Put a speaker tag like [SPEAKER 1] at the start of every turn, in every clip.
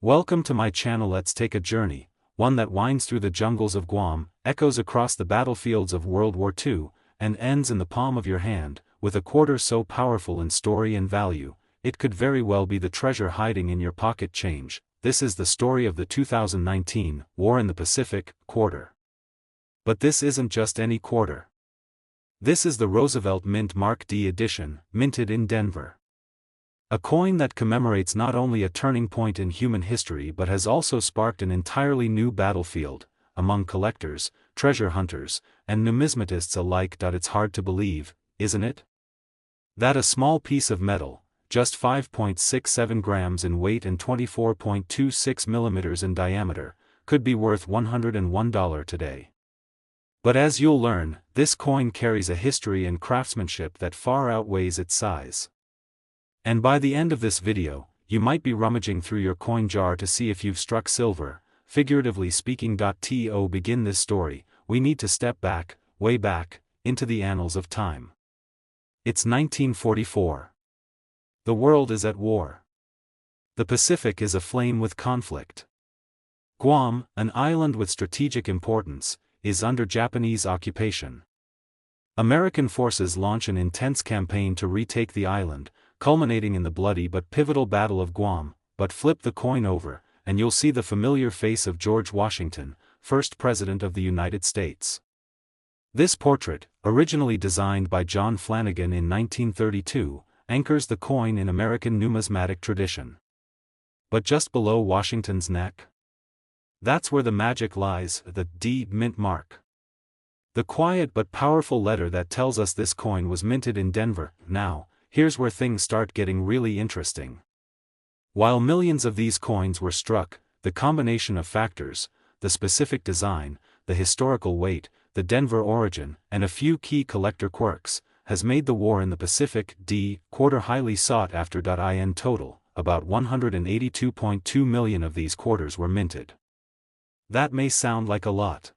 [SPEAKER 1] Welcome to my channel. Let's take a journey, one that winds through the jungles of Guam, echoes across the battlefields of World War II, and ends in the palm of your hand, with a quarter so powerful in story and value, it could very well be the treasure hiding in your pocket change. This is the story of the 2019 War in the Pacific quarter. But this isn't just any quarter. This is the Roosevelt Mint Mark D edition, minted in Denver. A coin that commemorates not only a turning point in human history but has also sparked an entirely new battlefield, among collectors, treasure hunters, and numismatists alike. It's hard to believe, isn't it? That a small piece of metal, just 5.67 grams in weight and 24.26 millimeters in diameter, could be worth $101 today. But as you'll learn, this coin carries a history and craftsmanship that far outweighs its size. And by the end of this video, you might be rummaging through your coin jar to see if you've struck silver, figuratively speaking. To begin this story, we need to step back, way back, into the annals of time. It's 1944. The world is at war. The Pacific is aflame with conflict. Guam, an island with strategic importance, is under Japanese occupation. American forces launch an intense campaign to retake the island, culminating in the bloody but pivotal Battle of Guam. But flip the coin over, and you'll see the familiar face of George Washington, first President of the United States. This portrait, originally designed by John Flanagan in 1932, anchors the coin in American numismatic tradition. But just below Washington's neck? That's where the magic lies, the D mint mark. The quiet but powerful letter that tells us this coin was minted in Denver. Now, here's where things start getting really interesting. While millions of these coins were struck, the combination of factors, the specific design, the historical weight, the Denver origin, and a few key collector quirks, has made the War in the Pacific D quarter highly sought after. In total, about 182.2 million of these quarters were minted. That may sound like a lot.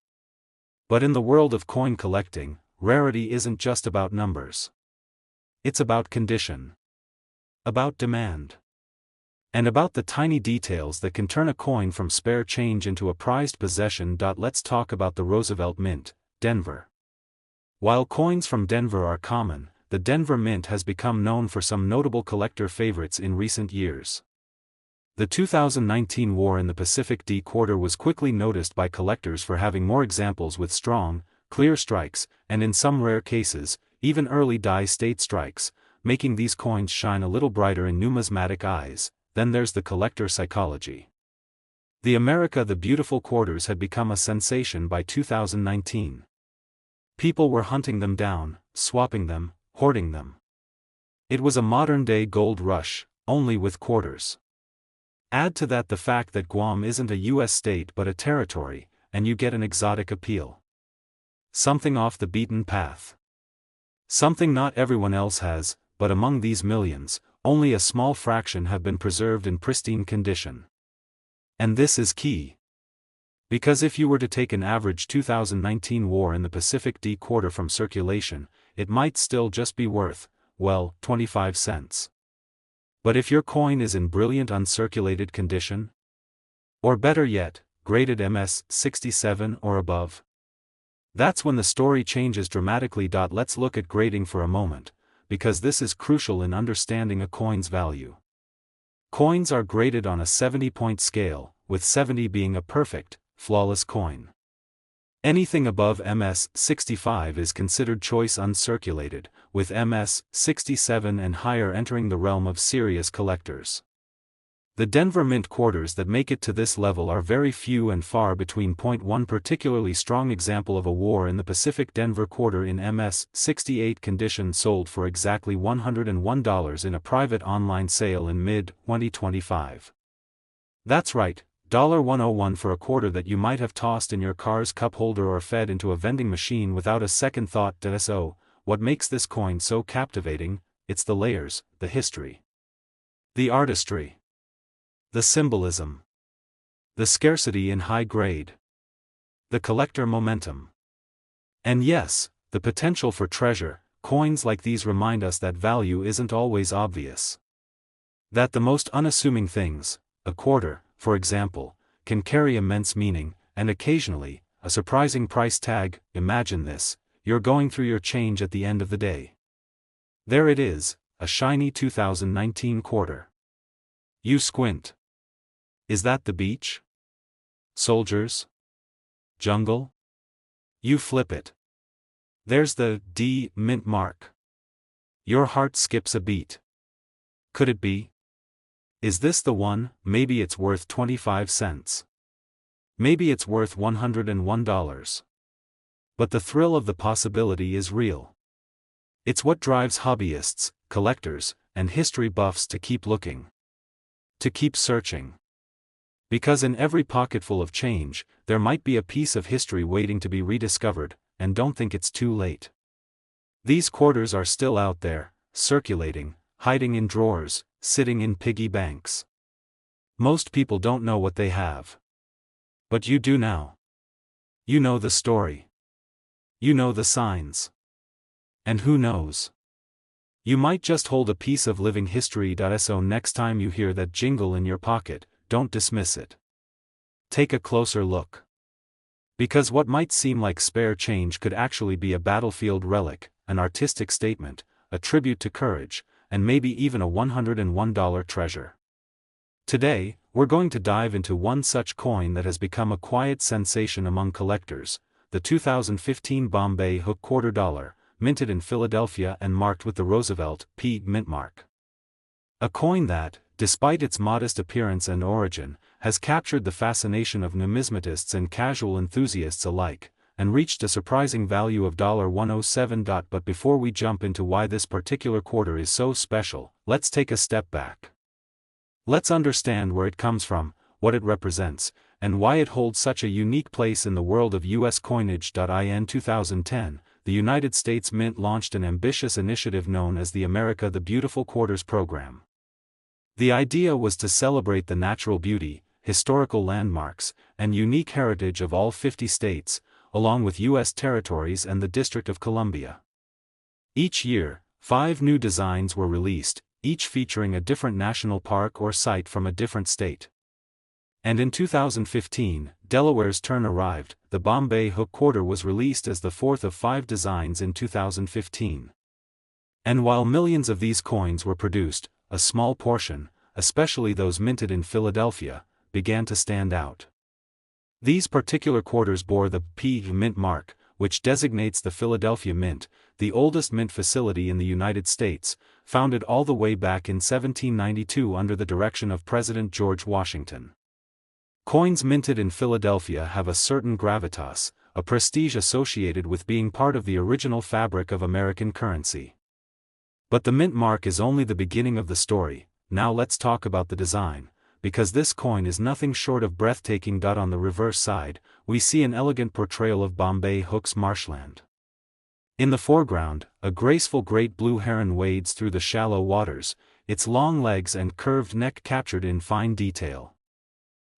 [SPEAKER 1] But in the world of coin collecting, rarity isn't just about numbers. It's about condition. About demand. And about the tiny details that can turn a coin from spare change into a prized possession. Let's talk about the Roosevelt Mint, Denver. While coins from Denver are common, the Denver Mint has become known for some notable collector favorites in recent years. The 2019 War in the Pacific D quarter was quickly noticed by collectors for having more examples with strong, clear strikes, and in some rare cases, even early die-state strikes, making these coins shine a little brighter in numismatic eyes. Then there's the collector psychology. The America the Beautiful quarters had become a sensation by 2019. People were hunting them down, swapping them, hoarding them. It was a modern-day gold rush, only with quarters. Add to that the fact that Guam isn't a U.S. state but a territory, and you get an exotic appeal. Something off the beaten path. Something not everyone else has, but among these millions, only a small fraction have been preserved in pristine condition. And this is key. Because if you were to take an average 2019 War in the Pacific D quarter from circulation, it might still just be worth, well, 25 cents. But if your coin is in brilliant uncirculated condition? Or better yet, graded MS 67 or above? That's when the story changes dramatically. Let's look at grading for a moment, because this is crucial in understanding a coin's value. Coins are graded on a 70-point scale, with 70 being a perfect, flawless coin. Anything above MS 65 is considered choice uncirculated, with MS 67 and higher entering the realm of serious collectors. The Denver Mint quarters that make it to this level are very few and far between. One particularly strong example of a War in the Pacific Denver quarter in MS 68 condition sold for exactly $101 in a private online sale in mid-2025. That's right, $101 for a quarter that you might have tossed in your car's cup holder or fed into a vending machine without a second thought. So, what makes this coin so captivating? It's the layers, the history, the artistry, the symbolism, the scarcity in high grade, the collector momentum. And yes, the potential for treasure. Coins like these remind us that value isn't always obvious. That the most unassuming things, a quarter, for example, can carry immense meaning, and occasionally, a surprising price tag. Imagine this: you're going through your change at the end of the day. There it is, a shiny 2019 quarter. You squint. Is that the beach? Soldiers? Jungle? You flip it. There's the D mint mark. Your heart skips a beat. Could it be? Is this the one? Maybe it's worth 25 cents. Maybe it's worth $101. But the thrill of the possibility is real. It's what drives hobbyists, collectors, and history buffs to keep looking. To keep searching. Because in every pocketful of change, there might be a piece of history waiting to be rediscovered, and don't think it's too late. These quarters are still out there, circulating, hiding in drawers, sitting in piggy banks. Most people don't know what they have. But you do now. You know the story. You know the signs. And who knows? You might just hold a piece of living history. So next time you hear that jingle in your pocket, don't dismiss it. Take a closer look. Because what might seem like spare change could actually be a battlefield relic, an artistic statement, a tribute to courage, and maybe even a $101 treasure. Today, we're going to dive into one such coin that has become a quiet sensation among collectors, the 2015 Bombay Hook Quarter Dollar, minted in Philadelphia and marked with the Roosevelt P mint mark. A coin that, despite its modest appearance and origin, has captured the fascination of numismatists and casual enthusiasts alike, and reached a surprising value of $107. But before we jump into why this particular quarter is so special, let's take a step back. Let's understand where it comes from, what it represents, and why it holds such a unique place in the world of U.S. coinage. In 2010, the United States Mint launched an ambitious initiative known as the America the Beautiful Quarters program. The idea was to celebrate the natural beauty, historical landmarks, and unique heritage of all 50 states, along with U.S. territories and the District of Columbia. Each year, 5 new designs were released, each featuring a different national park or site from a different state. And in 2015, Delaware's turn arrived. The Bombay Hook Quarter was released as the fourth of 5 designs in 2015. And while millions of these coins were produced, a small portion, especially those minted in Philadelphia, began to stand out. These particular quarters bore the P mint mark, which designates the Philadelphia Mint, the oldest mint facility in the United States, founded all the way back in 1792 under the direction of President George Washington. Coins minted in Philadelphia have a certain gravitas, a prestige associated with being part of the original fabric of American currency. But the mint mark is only the beginning of the story. Now let's talk about the design, because this coin is nothing short of breathtaking. On the reverse side, we see an elegant portrayal of Bombay Hook's marshland. In the foreground, a graceful great blue heron wades through the shallow waters, its long legs and curved neck captured in fine detail.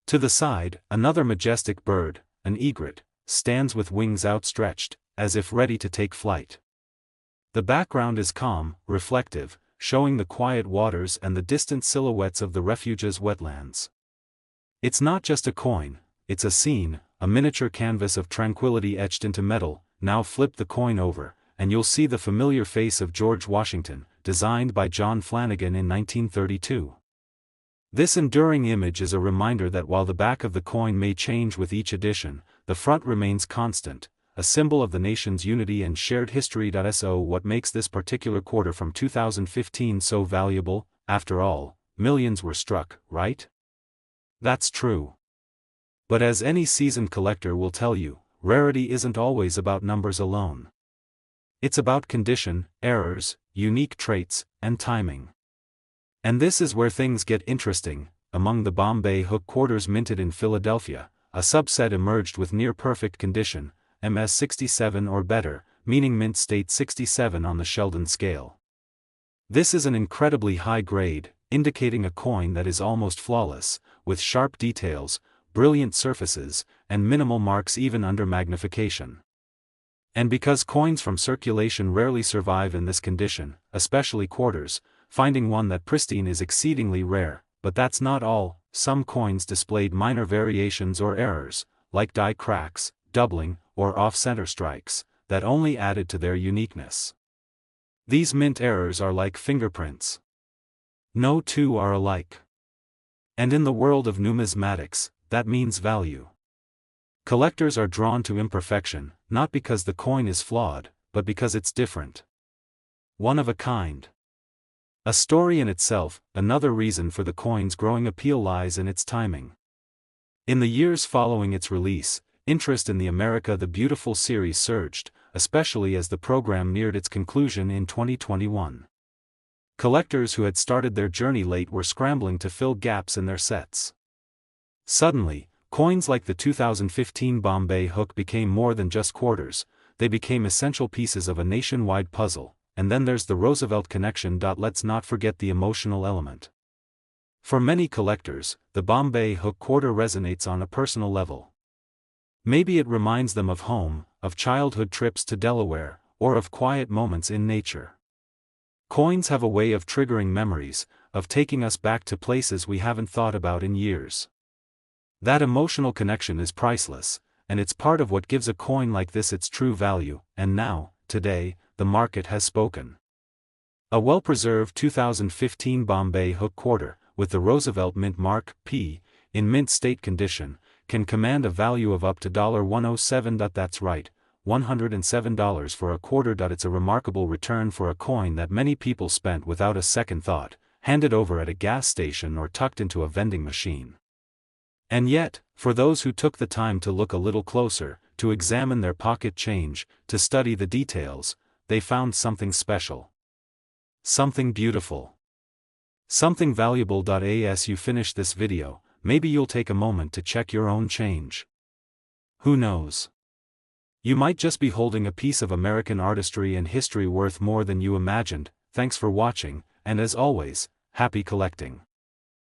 [SPEAKER 1] To the side, another majestic bird, an egret, stands with wings outstretched, as if ready to take flight. The background is calm, reflective, showing the quiet waters and the distant silhouettes of the refuge's wetlands. It's not just a coin, it's a scene, a miniature canvas of tranquility etched into metal. Now flip the coin over, and you'll see the familiar face of George Washington, designed by John Flanagan in 1932. This enduring image is a reminder that while the back of the coin may change with each edition, the front remains constant, a symbol of the nation's unity and shared history. So what makes this particular quarter from 2015 so valuable? After all, millions were struck, right? That's true. But as any seasoned collector will tell you, rarity isn't always about numbers alone. It's about condition, errors, unique traits, and timing. And this is where things get interesting. Among the Bombay Hook quarters minted in Philadelphia, a subset emerged with near-perfect condition, MS 67 or better, meaning mint state 67 on the Sheldon scale. This is an incredibly high grade, indicating a coin that is almost flawless, with sharp details, brilliant surfaces, and minimal marks even under magnification. And because coins from circulation rarely survive in this condition, especially quarters, finding one that pristine is exceedingly rare. But that's not all. some coins displayed minor variations or errors, like die cracks, doubling, or off-center strikes, that only added to their uniqueness. These mint errors are like fingerprints. No two are alike. And in the world of numismatics, that means value. Collectors are drawn to imperfection, not because the coin is flawed, but because it's different. One of a kind. A story in itself. Another reason for the coin's growing appeal lies in its timing. In the years following its release, interest in the America the Beautiful series surged, especially as the program neared its conclusion in 2021. Collectors who had started their journey late were scrambling to fill gaps in their sets. Suddenly, coins like the 2015 Bombay hook became more than just quarters, they became essential pieces of a nationwide puzzle. And then there's the Roosevelt connection. Let's not forget the emotional element. For many collectors, the Bombay hook quarter resonates on a personal level. Maybe it reminds them of home, of childhood trips to Delaware, or of quiet moments in nature. Coins have a way of triggering memories, of taking us back to places we haven't thought about in years. That emotional connection is priceless, and it's part of what gives a coin like this its true value. And now, today, the market has spoken. A well-preserved 2015 Bombay hook quarter, with the Roosevelt Mint Mark P, in mint state condition, can command a value of up to $107. That's right, $107 for a quarter. It's a remarkable return for a coin that many people spent without a second thought, handed over at a gas station or tucked into a vending machine. And yet, for those who took the time to look a little closer, to examine their pocket change, to study the details, they found something special. Something beautiful. Something valuable. As you finish this video, maybe you'll take a moment to check your own change. Who knows? You might just be holding a piece of American artistry and history worth more than you imagined. Thanks for watching, and as always, happy collecting.